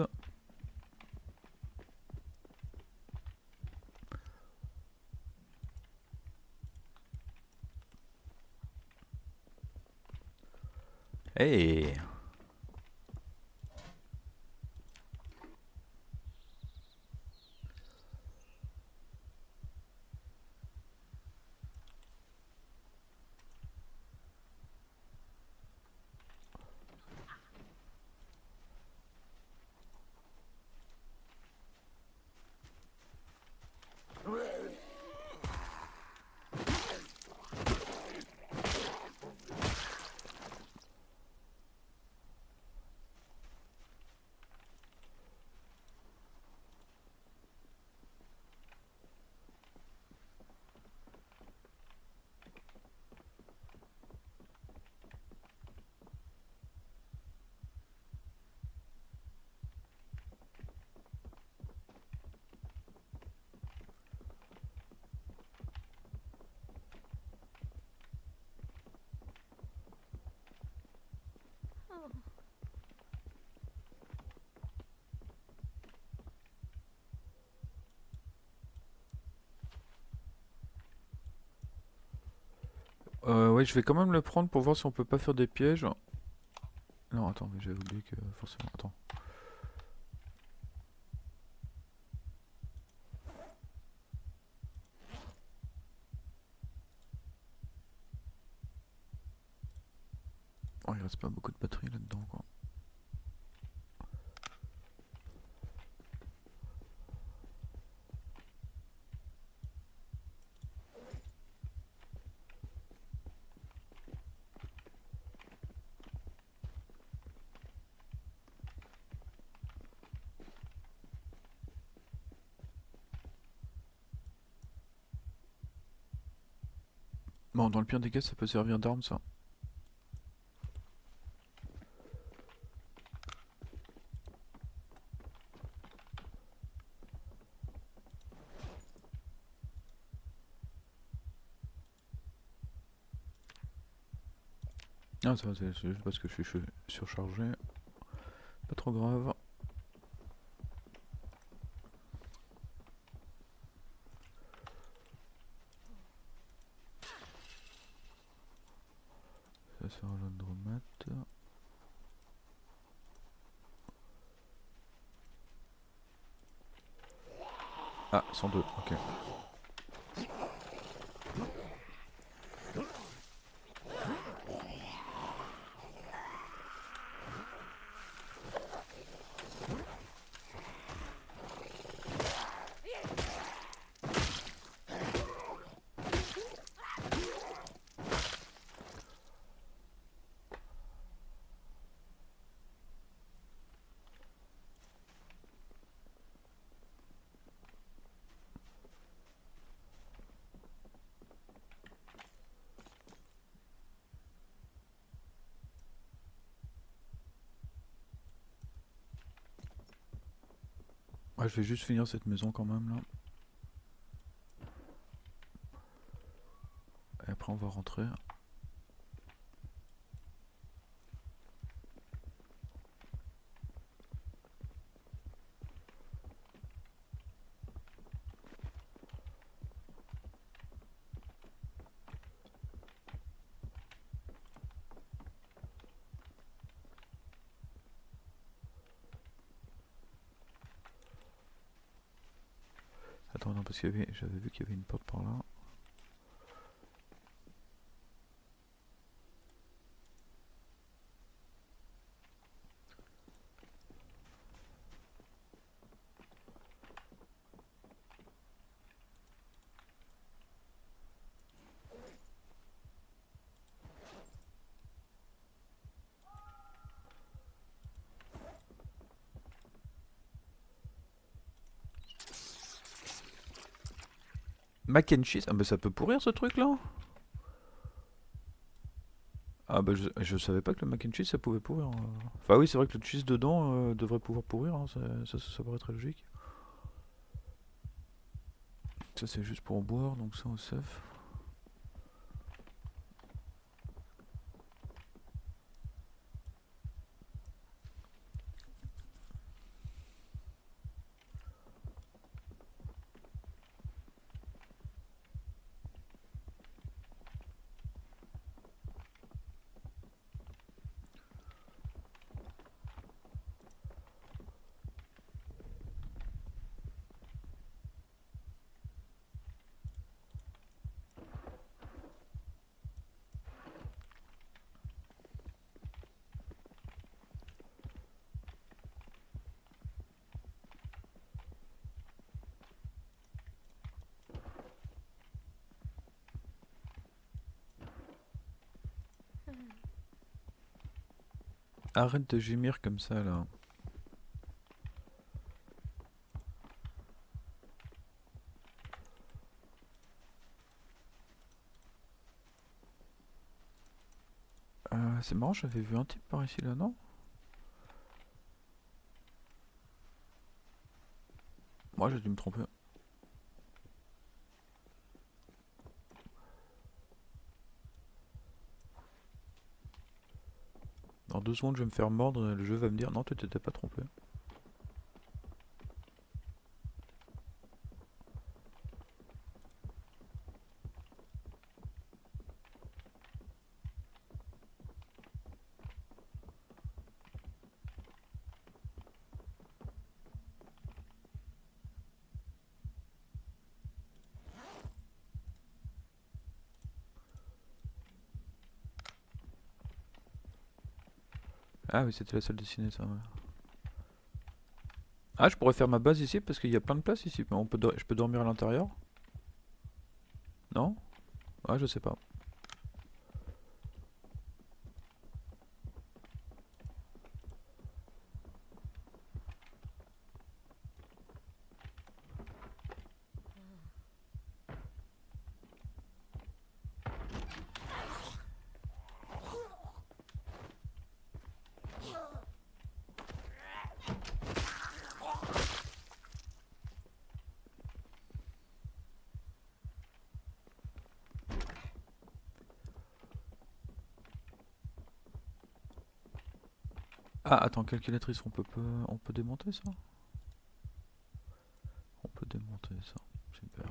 Hey! Ouais, je vais quand même le prendre pour voir si on peut pas faire des pièges. Non, attends, mais j'avais oublié que forcément. Attends. Oh, il reste pas beaucoup de batterie là-dedans, quoi. Bon, dans le pire des cas, ça peut servir d'arme, ça. Ah, ça, c'est juste parce que je suis surchargé. Pas trop grave. Ça sert à l'andromate. Ah, 102, ok. Ouais, je vais juste finir cette maison quand même, là. Et après, on va rentrer. Attends, non, parce que j'avais vu qu'il y avait une porte par là. Mac and cheese? Ah bah ça peut pourrir ce truc là. Ah bah je savais pas que le mac and cheese ça pouvait pourrir. Enfin oui, c'est vrai que le cheese dedans devrait pouvoir pourrir, hein, ça paraît très logique. Ça c'est juste pour boire, donc ça on safe. Arrête de gémir comme ça là. C'est marrant, j'avais vu un type par ici là, non? Moi j'ai dû me tromper. Dans 2 secondes je vais me faire mordre, le jeu va me dire non, tu t'étais pas trompé. Ah oui, c'était la salle dessinée, ça, ouais. Ah, je pourrais faire ma base ici parce qu'il y a plein de place ici. Je peux dormir à l'intérieur? Non? Ah, je sais pas. Ah, attends, calculatrice, on peut démonter ça? On peut démonter ça. Super.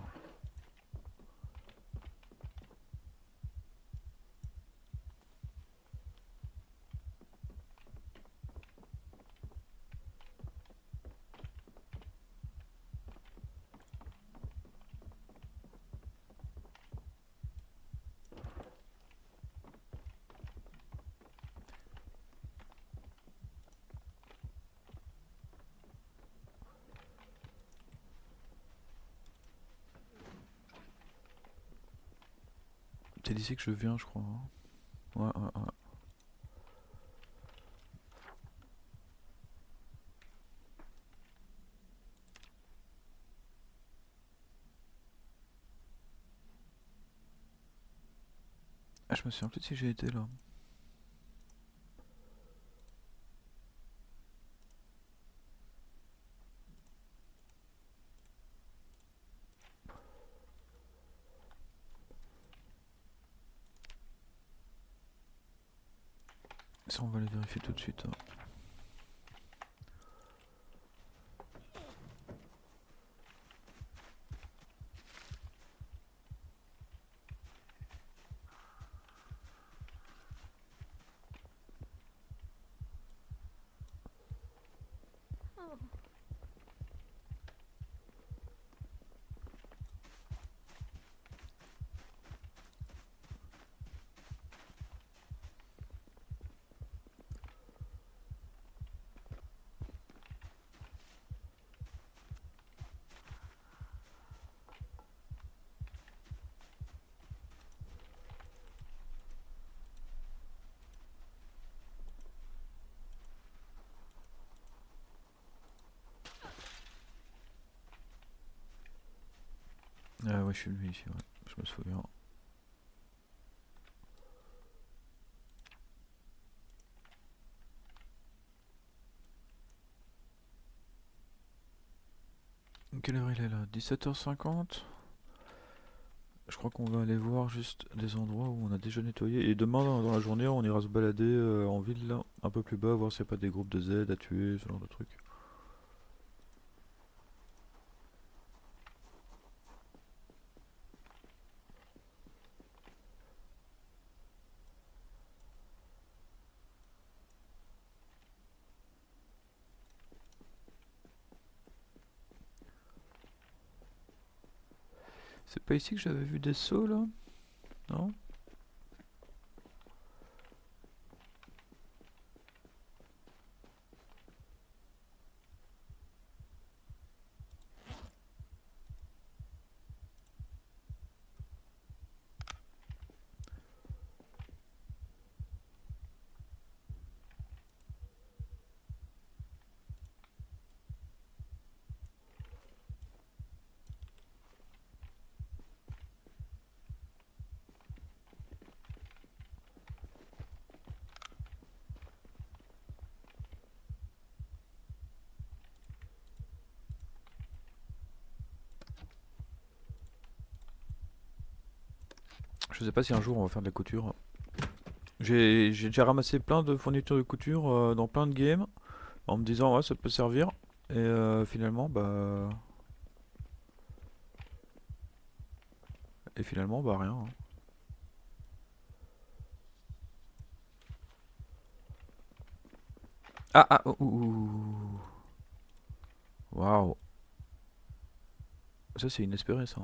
C'est d'ici que je viens, je crois, hein. Ouais, ouais, ouais. Ah, je me souviens plus de si j'ai été là. Ça, on va aller vérifier tout de suite, hein. Ah ouais, je suis venu ici, ouais. Je me souviens. Quelle heure il est là? 17h50. Je crois qu'on va aller voir juste des endroits où on a déjà nettoyé. Et demain, dans la journée, on ira se balader en ville, là, un peu plus bas, voir s'il n'y a pas des groupes de Z à tuer, ce genre de trucs. C'est pas ici que j'avais vu des sauts, là? Non? Je sais pas si un jour on va faire de la couture. J'ai déjà ramassé plein de fournitures de couture dans plein de games en me disant ouais ça peut servir et finalement bah rien, hein. Ah ah ouh, ouh, ouh. Waouh, ça c'est inespéré ça.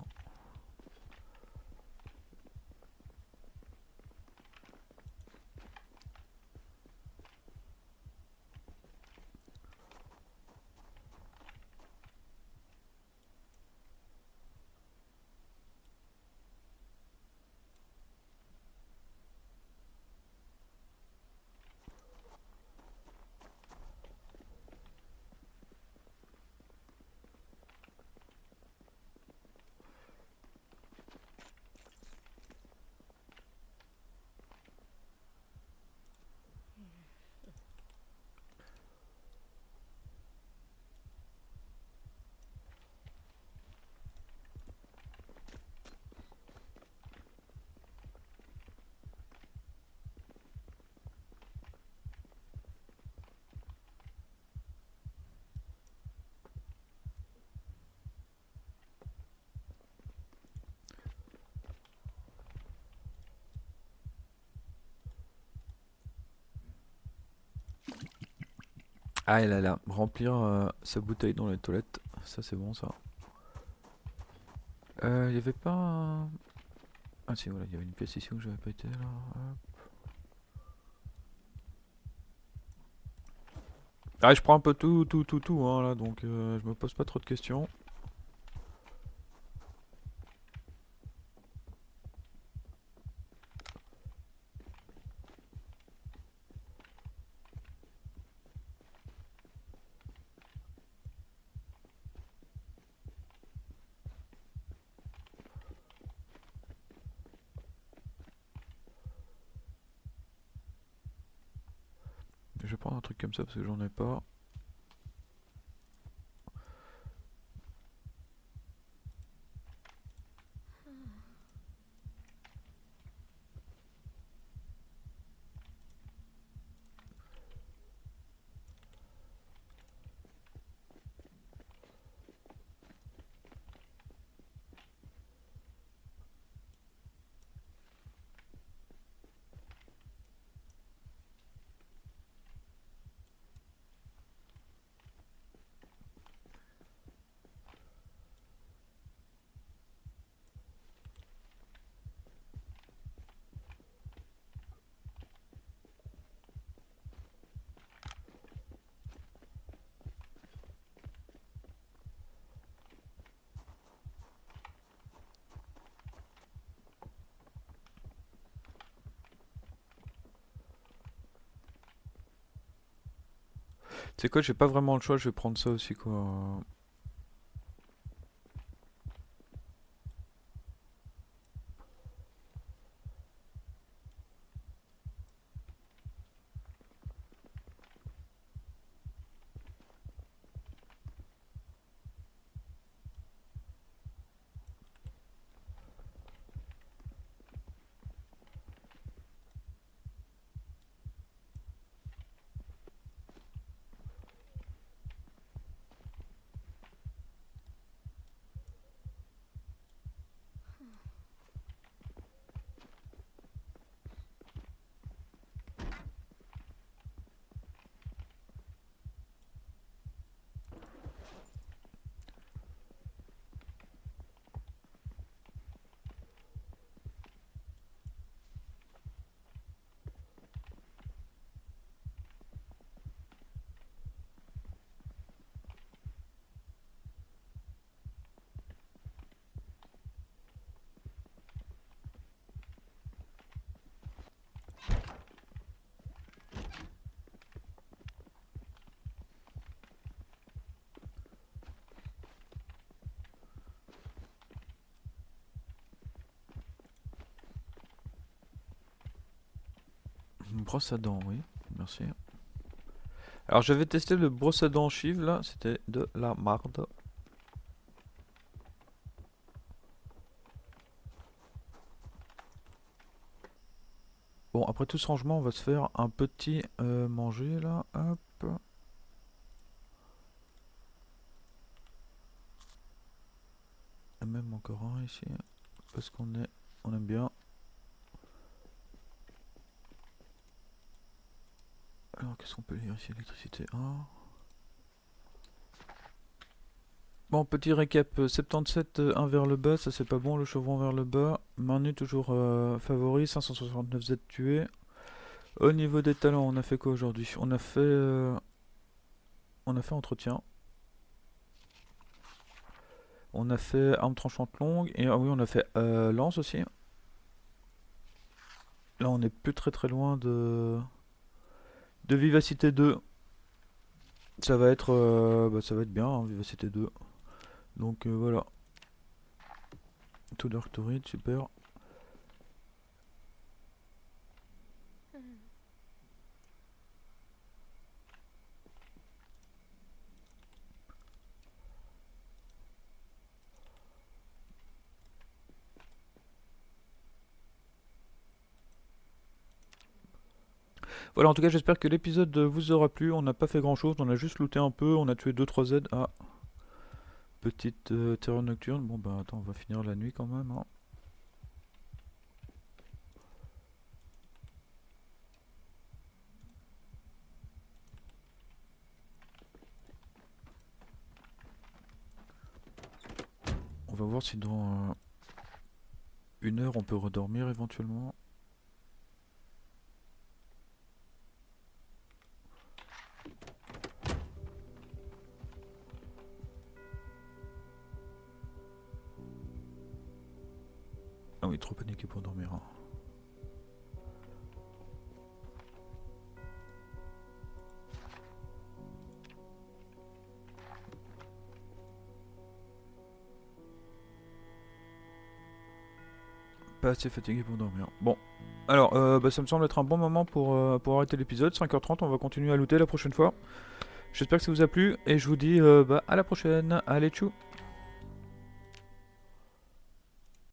Ah, elle a là, remplir sa bouteille dans les toilettes. Ça, c'est bon, ça. Il y avait pas Ah si, voilà, il y avait une pièce ici où j'avais pas été, là. Ah, je prends un peu tout, hein, là, donc je me pose pas trop de questions. Je vais prendre un truc comme ça parce que j'en ai pas. C'est quoi, j'ai pas vraiment le choix, je vais prendre ça aussi, quoi. Une brosse à dents, oui, merci. Alors j'avais testé le brosse à dents Chive, là, c'était de la marde. Bon, après tout ce rangement, on va se faire un petit manger, là, hop. Et même encore un ici, parce on aime bien. Alors, qu'est-ce qu'on peut lire ici? Électricité 1. Bon, petit récap, 77 1 vers le bas, ça c'est pas bon, le chevron vers le bas. Manu toujours favori, 569 Z tués. Au niveau des talents, on a fait quoi aujourd'hui? On a fait entretien. On a fait arme tranchante longue. Et ah oui, on a fait lance aussi. Là, on est plus très loin de vivacité 2. Ça va être bien, hein, vivacité 2. Donc voilà. Tout dark to read, super. Voilà, en tout cas, j'espère que l'épisode vous aura plu. On n'a pas fait grand chose, on a juste looté un peu, on a tué 2-3 Z. Ah, petite terreur nocturne. Bon, bah attends, on va finir la nuit quand même, hein. On va voir si dans 1 heure on peut redormir éventuellement. Ah oui, trop paniqué pour dormir. Hein. Pas assez fatigué pour dormir. Bon, alors ça me semble être un bon moment pour arrêter l'épisode. 5h30, on va continuer à looter la prochaine fois. J'espère que ça vous a plu et je vous dis à la prochaine. Allez, tchou!